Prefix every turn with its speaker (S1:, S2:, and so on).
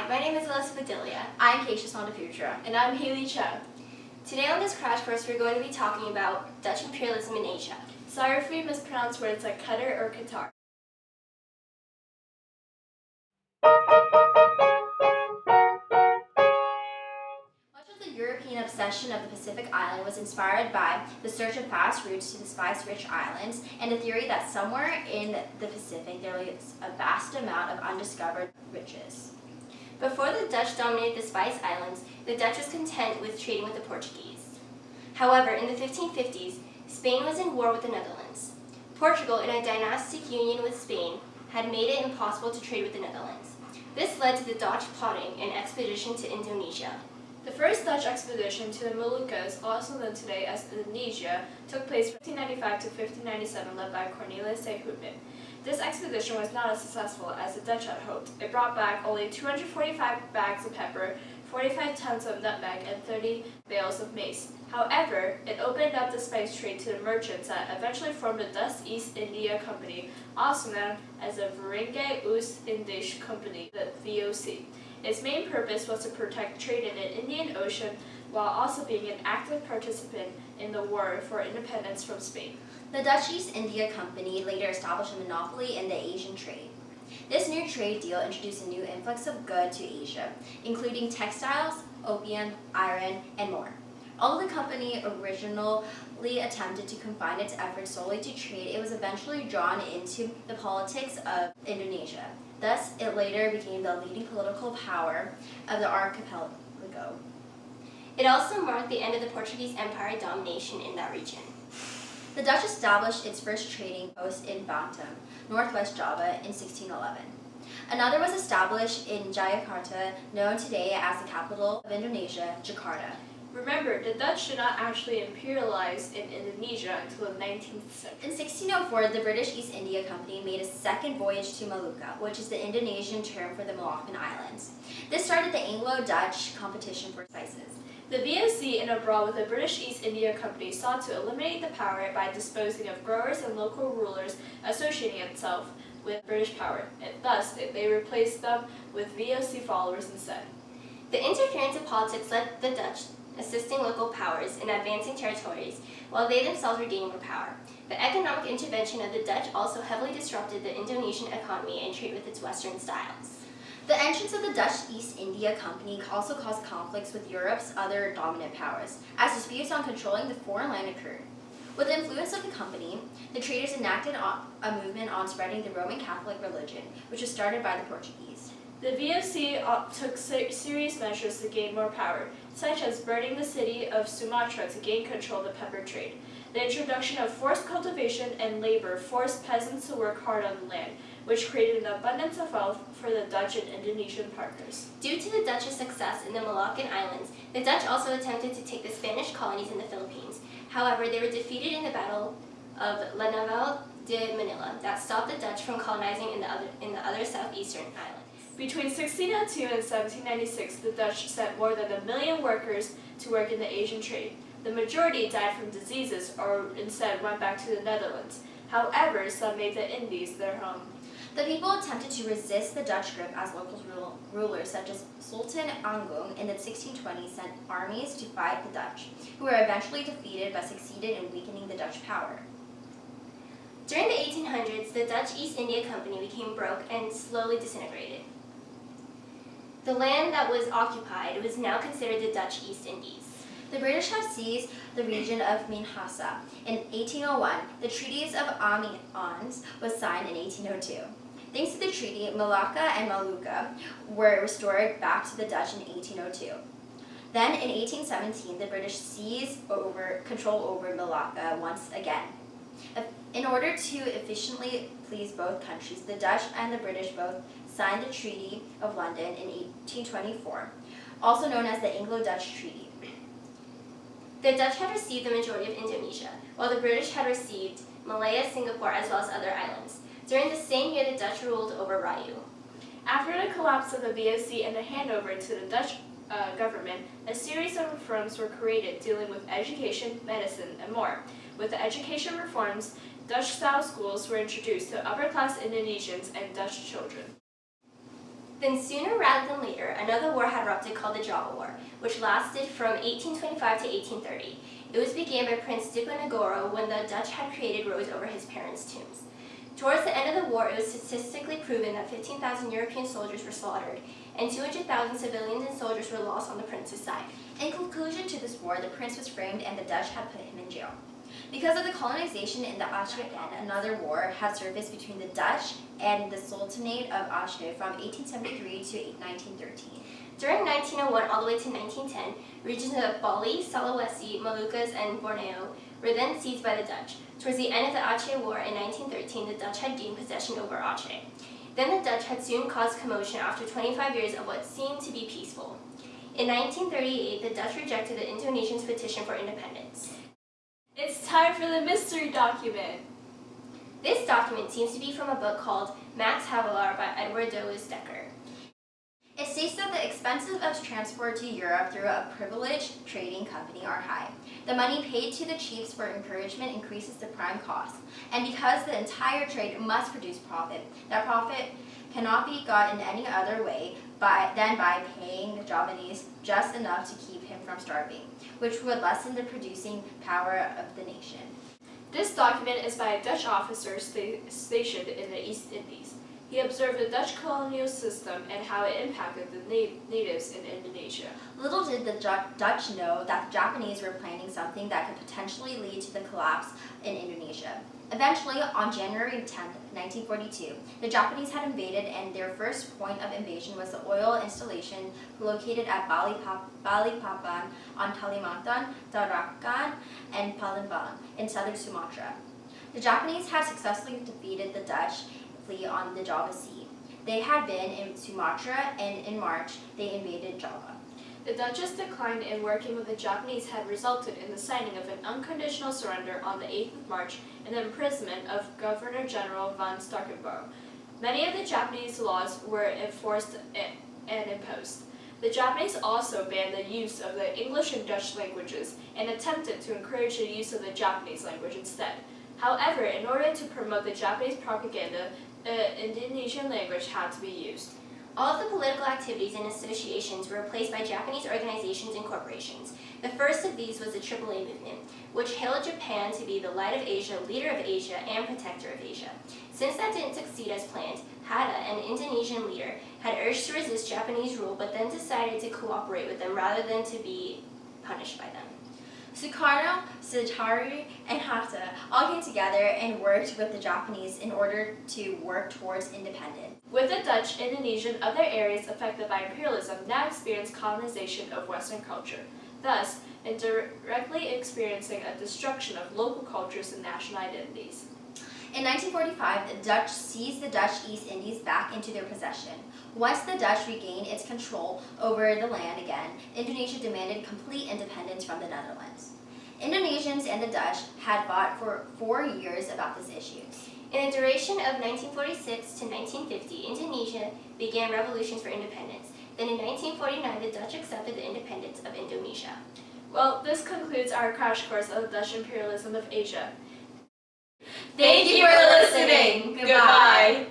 S1: Hi, my name is Alyssa Padilla.
S2: I'm Keisha Sondaputra.
S3: And I'm Haley Chow.
S1: Today on this crash course, we're going to be talking about Dutch imperialism in Asia.
S3: Sorry if we mispronounce words like Qatar or Qatar.
S2: Much of the European obsession of the Pacific Island was inspired by the search of fast routes to the spice-rich islands and the theory that somewhere in the Pacific there was a vast amount of undiscovered riches.
S1: Before the Dutch dominated the Spice Islands, the Dutch was content with trading with the Portuguese. However, in the 1550s, Spain was in war with the Netherlands. Portugal, in a dynastic union with Spain, had made it impossible to trade with the Netherlands. This led to the Dutch plotting an expedition to Indonesia.
S3: The first Dutch expedition to the Moluccas, also known today as Indonesia, took place from 1595 to 1597, led by Cornelis de Houtman. This expedition was not as successful as the Dutch had hoped. It brought back only 245 bags of pepper, 45 tons of nutmeg, and 30 bales of mace. However, it opened up the spice trade to the merchants that eventually formed the Dutch East India Company, also known as the Verenigde Oost-Indische Company, the VOC. Its main purpose was to protect trade in the Indian Ocean while also being an active participant in the war for independence from Spain.
S2: The Dutch East India Company later established a monopoly in the Asian trade. This new trade deal introduced a new influx of goods to Asia, including textiles, opium, iron, and more. Although the company originally attempted to confine its efforts solely to trade, it was eventually drawn into the politics of Indonesia. Thus, it later became the leading political power of the archipelago.
S1: It also marked the end of the Portuguese Empire domination in that region.
S2: The Dutch established its first trading post in Batam, northwest Java, in 1611. Another was established in Jakarta, known today as the capital of Indonesia, Jakarta.
S3: Remember, the Dutch did not actually imperialize in Indonesia until the 19th century.
S2: In 1604, the British East India Company made a second voyage to Molucca, which is the Indonesian term for the Moluccan Islands. This started the Anglo-Dutch competition for spices.
S3: The VOC, in a brawl with the British East India Company, sought to eliminate the power by disposing of growers and local rulers associating itself with British power, and thus they replaced them with VOC followers instead.
S1: The interference of politics led the Dutch assisting local powers in advancing territories while they themselves were gaining more power. The economic intervention of the Dutch also heavily disrupted the Indonesian economy and trade with its Western styles.
S2: The entrance of the Dutch East India Company also caused conflicts with Europe's other dominant powers, as disputes on controlling the foreign land occurred. With the influence of the company, the traders enacted a movement on spreading the Roman Catholic religion, which was started by the Portuguese.
S3: The VOC took serious measures to gain more power, such as burning the city of Sumatra to gain control of the pepper trade. The introduction of forced cultivation and labor forced peasants to work hard on the land, which created an abundance of wealth for the Dutch and Indonesian partners.
S1: Due to the Dutch's success in the Moluccan Islands, the Dutch also attempted to take the Spanish colonies in the Philippines. However, they were defeated in the Battle of La Navale de Manila that stopped the Dutch from colonizing in the other southeastern islands.
S3: Between 1602 and 1796, the Dutch sent more than 1 million workers to work in the Asian trade. The majority died from diseases or instead went back to the Netherlands. However, some made the Indies their home.
S2: The people attempted to resist the Dutch grip as local rulers such as Sultan Agung in the 1620s sent armies to fight the Dutch, who were eventually defeated but succeeded in weakening the Dutch power.
S1: During the 1800s, the Dutch East India Company became broke and slowly disintegrated. The land that was occupied was now considered the Dutch East Indies.
S2: The British had seized the region of Minahasa in 1801. The Treaties of Amiens was signed in 1802. Thanks to the treaty, Malacca and Molucca were restored back to the Dutch in 1802. Then, in 1817, the British seized control over Malacca once again. In order to efficiently please both countries, the Dutch and the British both signed the Treaty of London in 1824, also known as the Anglo-Dutch Treaty.
S1: The Dutch had received the majority of Indonesia, while the British had received Malaya, Singapore, as well as other islands. During the same year, the Dutch ruled over Ryu.
S3: After the collapse of the VOC and the handover to the Dutch government, a series of reforms were created dealing with education, medicine, and more. With the education reforms, Dutch-style schools were introduced to upper-class Indonesians and Dutch children.
S1: Then sooner rather than later, another war had erupted called the Java War, which lasted from 1825 to 1830. It was began by Prince Diponegoro when the Dutch had created roads over his parents' tombs. Towards the end of the war, it was statistically proven that 15,000 European soldiers were slaughtered, and 200,000 civilians and soldiers were lost on the prince's side.
S2: In conclusion to this war, the prince was framed and the Dutch had put him in jail. Because of the colonization in the Aceh again, another war had surfaced between the Dutch and the Sultanate of Aceh from 1873 to 1913.
S1: During 1901 all the way to 1910, regions of Bali, Sulawesi, Moluccas, and Borneo were then seized by the Dutch. Towards the end of the Aceh War in 1913, the Dutch had gained possession over Aceh. Then the Dutch had soon caused commotion after 25 years of what seemed to be peaceful. In 1938, the Dutch rejected the Indonesians' petition for independence.
S3: It's time for the mystery document.
S1: This document seems to be from a book called Max Havelaar by Edward Douglas Dekker.
S2: It states that the expenses of transport to Europe through a privileged trading company are high. The money paid to the chiefs for encouragement increases the prime cost, and because the entire trade must produce profit, that profit cannot be got in any other way than by paying the Javanese just enough to keep him from starving, which would lessen the producing power of the nation.
S3: This document is by a Dutch officer stationed in the East Indies. He observed the Dutch colonial system and how it impacted the natives in Indonesia.
S2: Little did the Dutch know that the Japanese were planning something that could potentially lead to the collapse in Indonesia. Eventually, on January 10, 1942, the Japanese had invaded, and their first point of invasion was the oil installation located at Balikpapan on Kalimantan, Tarakan, and Palembang in southern Sumatra. The Japanese had successfully defeated the Dutch fleet on the Java Sea. They had been in Sumatra, and in March, they invaded Java.
S3: The Dutch's decline in working with the Japanese had resulted in the signing of an unconditional surrender on the 8th of March and the imprisonment of Governor-General von Starkenborg. Many of the Japanese laws were enforced and imposed. The Japanese also banned the use of the English and Dutch languages and attempted to encourage the use of the Japanese language instead. However, in order to promote the Japanese propaganda, the Indonesian language had to be used.
S1: All of the political activities and associations were replaced by Japanese organizations and corporations. The first of these was the AAA movement, which hailed Japan to be the light of Asia, leader of Asia, and protector of Asia. Since that didn't succeed as planned, Hatta, an Indonesian leader, had urged to resist Japanese rule but then decided to cooperate with them rather than to be punished by them.
S2: Sukarno, Suharto, and Hatta all came together and worked with the Japanese in order to work towards independence.
S3: With the Dutch, Indonesia and other areas affected by imperialism now experienced colonization of Western culture, thus indirectly experiencing a destruction of local cultures and national identities.
S2: In 1945, the Dutch seized the Dutch East Indies back into their possession. Once the Dutch regained its control over the land again, Indonesia demanded complete independence from the Netherlands. Indonesians and the Dutch had fought for 4 years about this issue.
S1: In the duration of 1946 to 1950, Indonesia began revolutions for independence. Then in 1949, the Dutch accepted the independence of Indonesia.
S3: Well, this concludes our crash course of the Dutch imperialism of Asia.
S2: Thank you for listening. Goodbye.